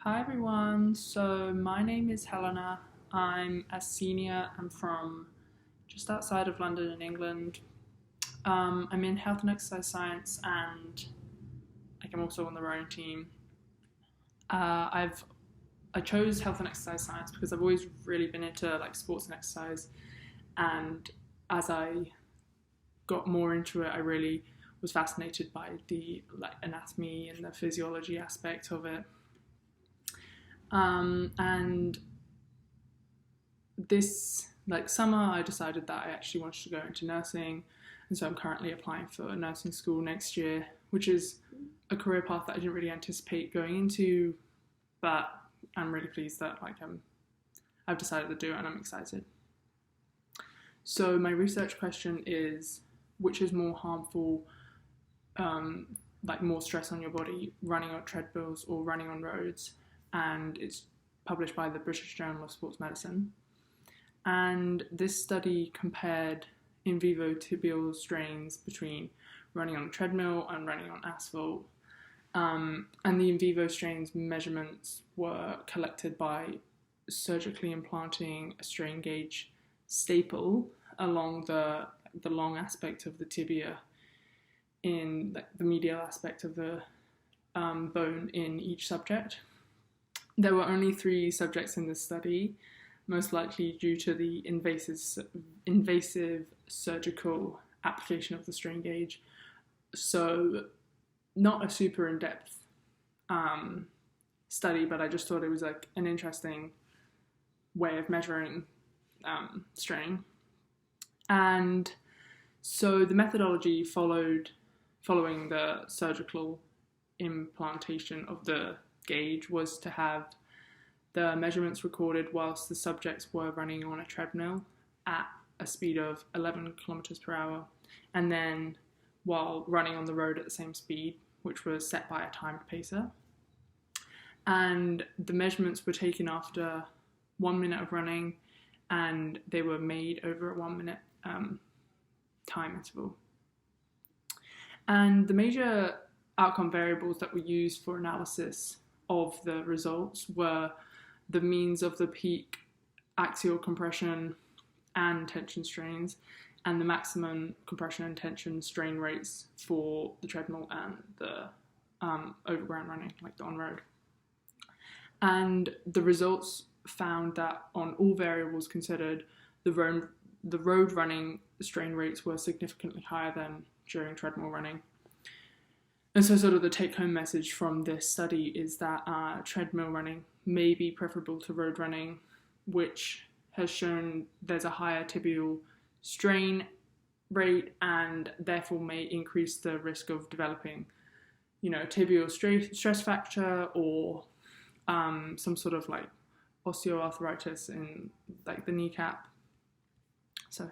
Hi everyone, so my name is Helena. I'm a senior. I'm from just outside of London in England. I'm in health and exercise science and I'm also on the rowing team. I chose health and exercise science because I've always really been into sports and exercise, and as I got more into it, I really was fascinated by the anatomy and the physiology aspect of it. And this summer I decided that I actually wanted to go into nursing, and so I'm currently applying for nursing school next year, which is a career path that I didn't really anticipate going into, but I'm really pleased that I've decided to do it and I'm excited. So my research question is, which is more harmful, more stress on your body, running on treadmills or running on roads? And it's published by the British Journal of Sports Medicine. And this study compared in vivo tibial strains between running on a treadmill and running on asphalt. And the in vivo strains measurements were collected by surgically implanting a strain gauge staple along the long aspect of the tibia in the medial aspect of the bone in each subject. There were only 3 subjects in this study, most likely due to the invasive surgical application of the strain gauge. So not a super in-depth study, but I just thought it was an interesting way of measuring strain. And so the methodology following the surgical implantation of the gauge was to have the measurements recorded whilst the subjects were running on a treadmill at a speed of 11 kilometers per hour, and then while running on the road at the same speed, which was set by a timed pacer. And the measurements were taken after 1 minute of running, and they were made over a 1 minute time interval. And the major outcome variables that were used for analysis of the results were the means of the peak axial compression and tension strains, and the maximum compression and tension strain rates for the treadmill and the overground running, the on-road. And the results found that on all variables considered, the road running strain rates were significantly higher than during treadmill running. And so sort of the take-home message from this study is that treadmill running may be preferable to road running, which has shown there's a higher tibial strain rate and therefore may increase the risk of developing, tibial stress fracture or some sort of osteoarthritis in the kneecap. So